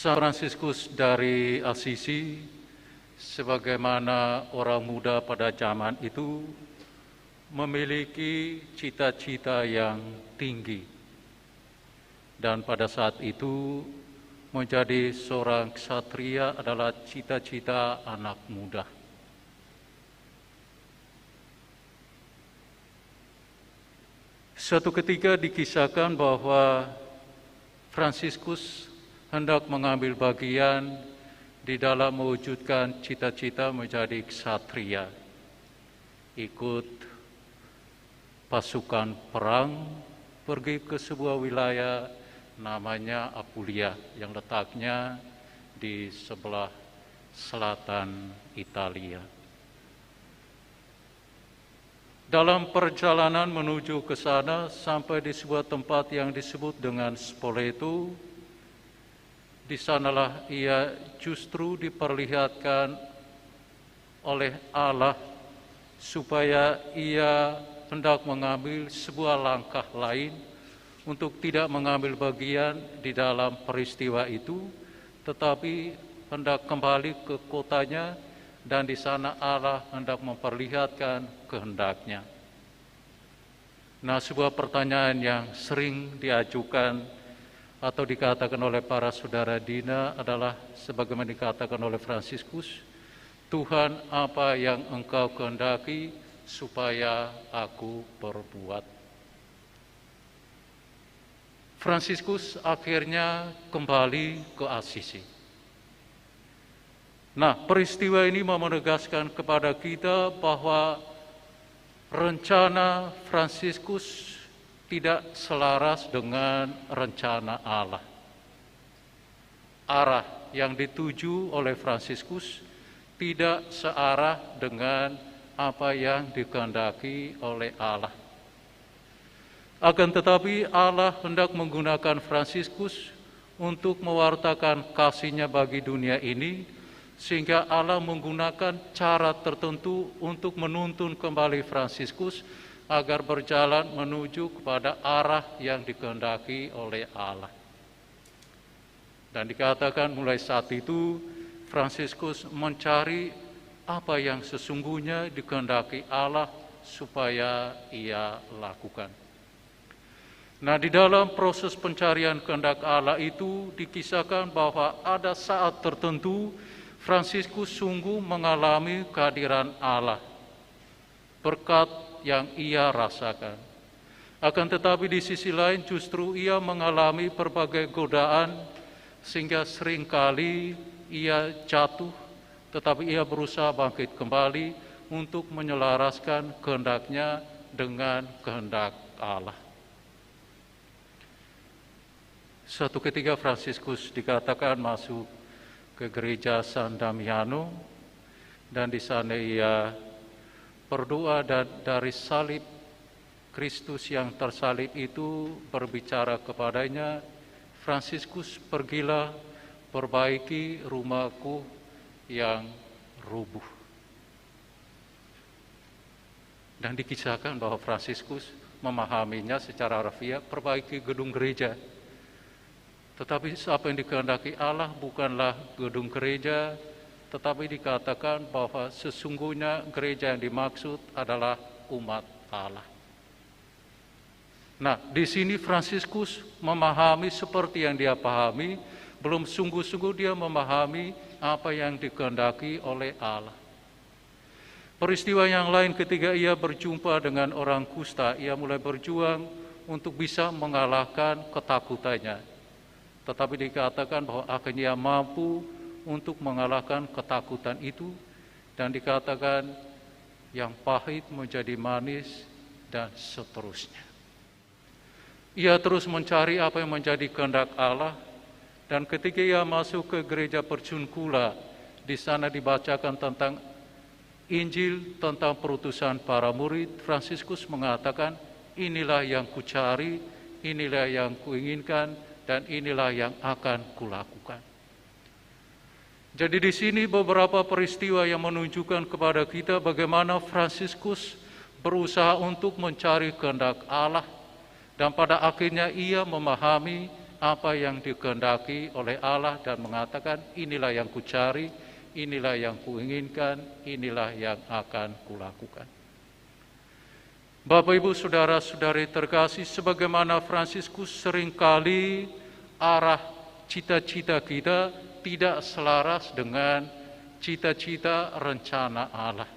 San Fransiskus dari Assisi, sebagaimana orang muda pada zaman itu, memiliki cita-cita yang tinggi. Dan pada saat itu, menjadi seorang ksatria adalah cita-cita anak muda. Suatu ketika dikisahkan bahwa Fransiskus hendak mengambil bagian di dalam mewujudkan cita-cita menjadi ksatria. Ikut pasukan perang, pergi ke sebuah wilayah namanya Apulia yang letaknya di sebelah selatan Italia. Dalam perjalanan menuju ke sana sampai di sebuah tempat yang disebut dengan Spoleto. Di sanalah ia justru diperlihatkan oleh Allah supaya ia hendak mengambil sebuah langkah lain untuk tidak mengambil bagian di dalam peristiwa itu, tetapi hendak kembali ke kotanya dan di sana Allah hendak memperlihatkan kehendaknya. Nah, sebuah pertanyaan yang sering diajukan atau dikatakan oleh para saudara Dina adalah sebagaimana dikatakan oleh Fransiskus, Tuhan, apa yang Engkau kehendaki supaya aku perbuat? Fransiskus akhirnya kembali ke Assisi. Nah, peristiwa ini mau menegaskan kepada kita bahwa rencana Fransiskus tidak selaras dengan rencana Allah. Arah yang dituju oleh Fransiskus tidak searah dengan apa yang dikehendaki oleh Allah. Akan tetapi Allah hendak menggunakan Fransiskus untuk mewartakan kasih-Nya bagi dunia ini, sehingga Allah menggunakan cara tertentu untuk menuntun kembali Fransiskus agar berjalan menuju kepada arah yang dikehendaki oleh Allah. Dan dikatakan mulai saat itu, Fransiskus mencari apa yang sesungguhnya dikehendaki Allah supaya ia lakukan. Nah, di dalam proses pencarian kehendak Allah itu dikisahkan bahwa ada saat tertentu Fransiskus sungguh mengalami kehadiran Allah, berkat yang ia rasakan. Akan tetapi di sisi lain justru ia mengalami berbagai godaan sehingga seringkali ia jatuh, tetapi ia berusaha bangkit kembali untuk menyelaraskan kehendaknya dengan kehendak Allah. Suatu ketika Fransiskus dikatakan masuk ke gereja San Damiano dan di sana ia berdoa dan dari salib Kristus yang tersalib itu berbicara kepadanya, Fransiskus, pergilah perbaiki rumahku yang rubuh. Dan dikisahkan bahwa Fransiskus memahaminya secara harfiah, perbaiki gedung gereja. Tetapi apa yang dikehendaki Allah bukanlah gedung gereja, tetapi dikatakan bahwa sesungguhnya gereja yang dimaksud adalah umat Allah. Nah, di sini Fransiskus memahami seperti yang dia pahami, belum sungguh-sungguh dia memahami apa yang dikehendaki oleh Allah. Peristiwa yang lain ketika ia berjumpa dengan orang kusta, ia mulai berjuang untuk bisa mengalahkan ketakutannya. Tetapi dikatakan bahwa akhirnya ia mampu untuk mengalahkan ketakutan itu, dan dikatakan yang pahit menjadi manis dan seterusnya. Ia terus mencari apa yang menjadi kehendak Allah, dan ketika ia masuk ke gereja Percunkula, di sana dibacakan tentang Injil, tentang perutusan para murid. Fransiskus mengatakan, inilah yang kucari, inilah yang kuinginkan, dan inilah yang akan kulakukan. Jadi di sini beberapa peristiwa yang menunjukkan kepada kita bagaimana Fransiskus berusaha untuk mencari kehendak Allah, dan pada akhirnya ia memahami apa yang dikehendaki oleh Allah dan mengatakan, inilah yang kucari, inilah yang kuinginkan, inilah yang akan kulakukan. Bapak, Ibu, Saudara-saudari terkasih, sebagaimana Fransiskus seringkali arah cita-cita kita tidak selaras dengan cita-cita rencana Allah.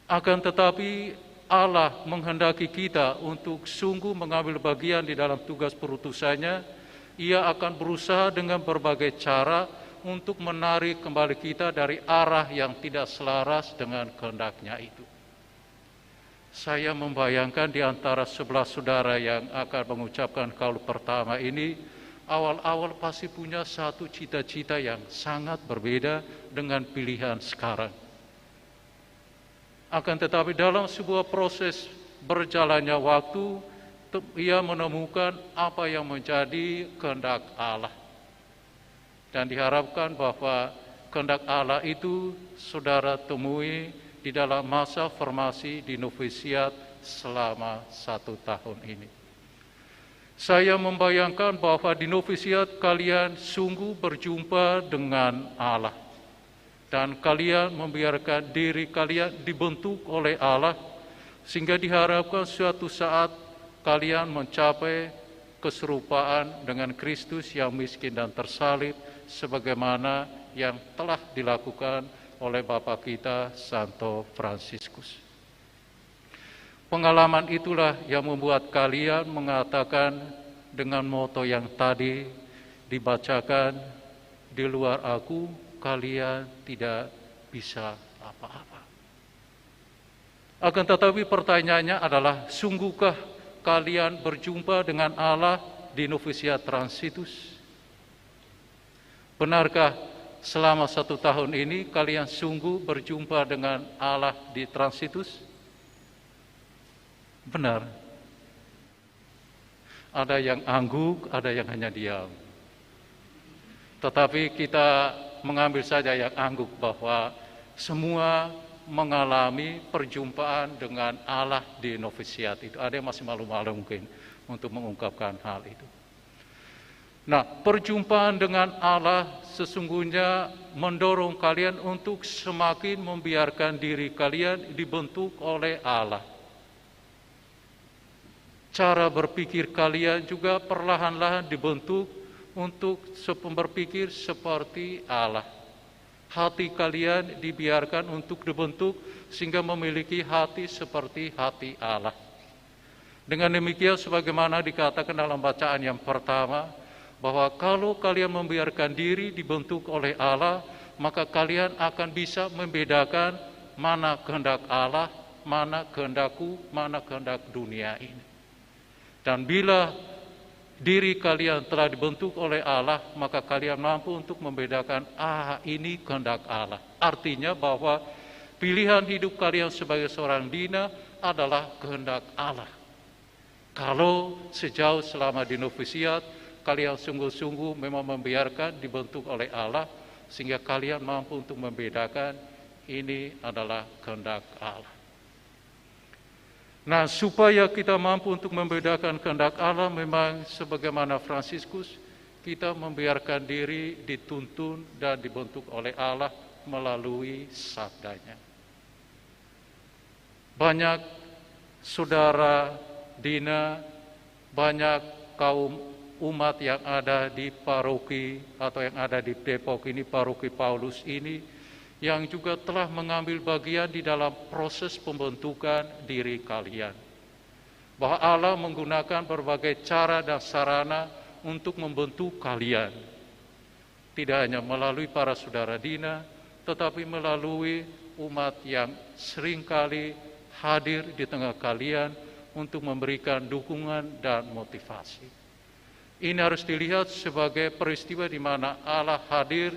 Akan tetapi Allah menghendaki kita untuk sungguh mengambil bagian di dalam tugas perutusannya. Ia akan berusaha dengan berbagai cara untuk menarik kembali kita dari arah yang tidak selaras dengan kehendaknya itu. Saya membayangkan di antara 11 saudara yang akan mengucapkan kaul pertama ini, awal-awal pasti punya satu cita-cita yang sangat berbeda dengan pilihan sekarang. Akan tetapi dalam sebuah proses berjalannya waktu, ia menemukan apa yang menjadi kehendak Allah. Dan diharapkan bahwa kehendak Allah itu saudara temui di dalam masa formasi di novisiat selama 1 tahun ini. Saya membayangkan bahwa di novisiat kalian sungguh berjumpa dengan Allah. Dan kalian membiarkan diri kalian dibentuk oleh Allah, sehingga diharapkan suatu saat kalian mencapai keserupaan dengan Kristus yang miskin dan tersalib, sebagaimana yang telah dilakukan oleh Bapak kita Santo Fransiskus. Pengalaman itulah yang membuat kalian mengatakan dengan moto yang tadi dibacakan, di luar aku kalian tidak bisa apa-apa. Akan tetapi pertanyaannya adalah, sungguhkah kalian berjumpa dengan Allah di novisiat Transitus? Benarkah selama 1 tahun ini kalian sungguh berjumpa dengan Allah di Transitus? Benar. Ada yang angguk, ada yang hanya diam. Tetapi kita mengambil saja yang angguk, bahwa semua mengalami perjumpaan dengan Allah di novisiat itu. Ada yang masih malu-malu mungkin untuk mengungkapkan hal itu. Nah, perjumpaan dengan Allah sesungguhnya mendorong kalian untuk semakin membiarkan diri kalian dibentuk oleh Allah. Cara berpikir kalian juga perlahan-lahan dibentuk untuk berpikir seperti Allah. Hati kalian dibiarkan untuk dibentuk sehingga memiliki hati seperti hati Allah. Dengan demikian, sebagaimana dikatakan dalam bacaan yang pertama, bahwa kalau kalian membiarkan diri dibentuk oleh Allah, maka kalian akan bisa membedakan mana kehendak Allah, mana kehendakku, mana kehendak dunia ini. Dan bila diri kalian telah dibentuk oleh Allah, maka kalian mampu untuk membedakan, ini kehendak Allah. Artinya bahwa pilihan hidup kalian sebagai seorang dina adalah kehendak Allah. Kalau sejauh selama di novisiat, kalian sungguh-sungguh memang membiarkan dibentuk oleh Allah, sehingga kalian mampu untuk membedakan ini adalah kehendak Allah. Nah, supaya kita mampu untuk membedakan kehendak Allah, memang sebagaimana Fransiskus, kita membiarkan diri dituntun dan dibentuk oleh Allah melalui sabdanya. Banyak saudara dina, banyak kaum umat yang ada di paroki atau yang ada di Depok ini, paroki Paulus ini, yang juga telah mengambil bagian di dalam proses pembentukan diri kalian. Bahwa Allah menggunakan berbagai cara dan sarana untuk membentuk kalian. Tidak hanya melalui para saudara dina, tetapi melalui umat yang seringkali hadir di tengah kalian untuk memberikan dukungan dan motivasi. Ini harus dilihat sebagai peristiwa di mana Allah hadir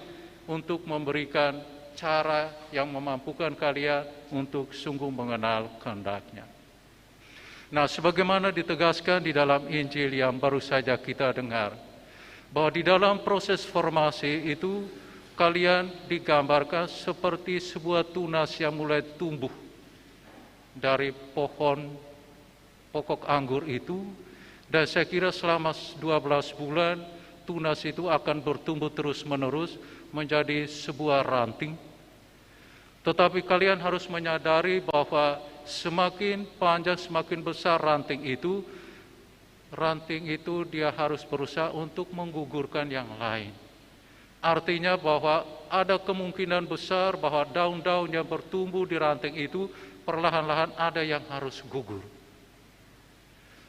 untuk memberikan cara yang memampukan kalian untuk sungguh mengenal kehendak-Nya. Nah, sebagaimana ditegaskan di dalam Injil yang baru saja kita dengar, bahwa di dalam proses formasi itu kalian digambarkan seperti sebuah tunas yang mulai tumbuh dari pokok anggur itu. Dan saya kira selama 12 bulan, tunas itu akan bertumbuh terus-menerus menjadi sebuah ranting. Tetapi kalian harus menyadari bahwa semakin panjang, semakin besar ranting itu dia harus berusaha untuk menggugurkan yang lain. Artinya bahwa ada kemungkinan besar bahwa daun-daun yang bertumbuh di ranting itu perlahan-lahan ada yang harus gugur.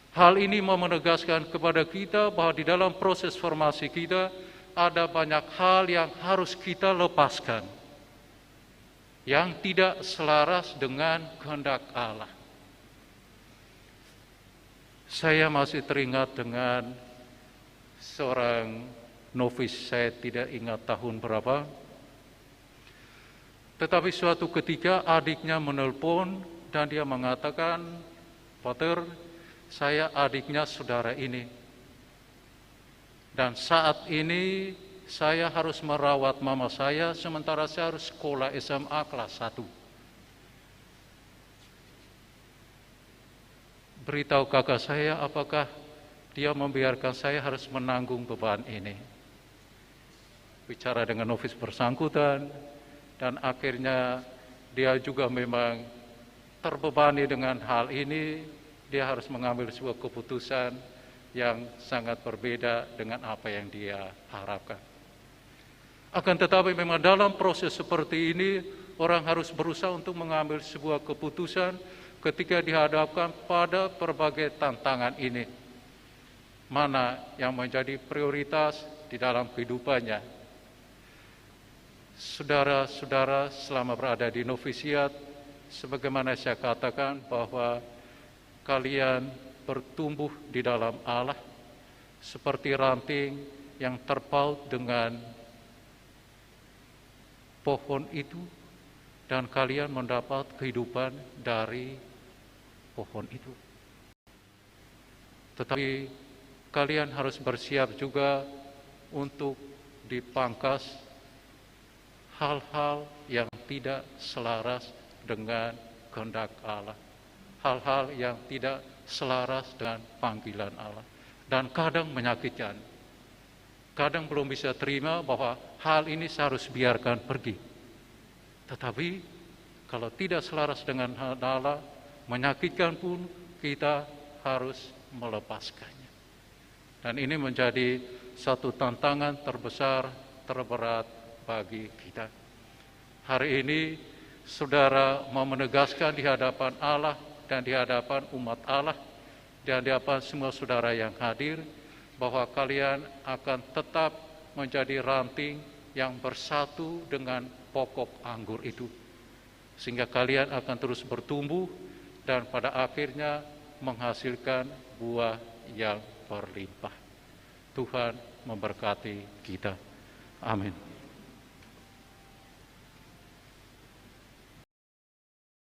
Hal ini mau menegaskan kepada kita bahwa di dalam proses formasi kita ada banyak hal yang harus kita lepaskan, yang tidak selaras dengan kehendak Allah. Saya masih teringat dengan seorang novis, saya tidak ingat tahun berapa. Tetapi suatu ketika adiknya menelpon dan dia mengatakan, "Pater, saya adiknya saudara ini. Dan saat ini saya harus merawat mama saya sementara saya harus sekolah SMA kelas 1. Beritahu kakak saya apakah dia membiarkan saya harus menanggung beban ini." Bicara dengan novis bersangkutan, dan akhirnya dia juga memang terbebani dengan hal ini. Dia harus mengambil sebuah keputusan yang sangat berbeda dengan apa yang dia harapkan. Akan tetapi memang dalam proses seperti ini, orang harus berusaha untuk mengambil sebuah keputusan ketika dihadapkan pada berbagai tantangan ini. Mana yang menjadi prioritas di dalam kehidupannya. Saudara-saudara, selama berada di novisiat, sebagaimana saya katakan bahwa kalian bertumbuh di dalam Allah seperti ranting yang terpaut dengan pohon itu, dan kalian mendapat kehidupan dari pohon itu. Tetapi kalian harus bersiap juga untuk dipangkas hal-hal yang tidak selaras dengan kehendak Allah. Hal-hal yang tidak selaras dengan panggilan Allah. Dan kadang menyakitkan. Kadang belum bisa terima bahwa hal ini saya harus biarkan pergi. Tetapi kalau tidak selaras dengan hal Allah, menyakitkan pun kita harus melepaskannya. Dan ini menjadi satu tantangan terbesar, terberat bagi kita. Hari ini saudara mau menegaskan di hadapan Allah dan di hadapan umat Allah dan di hadapan semua saudara yang hadir bahwa kalian akan tetap menjadi ranting yang bersatu dengan pokok anggur itu, sehingga kalian akan terus bertumbuh dan pada akhirnya menghasilkan buah yang berlimpah. Tuhan memberkati kita. Amin.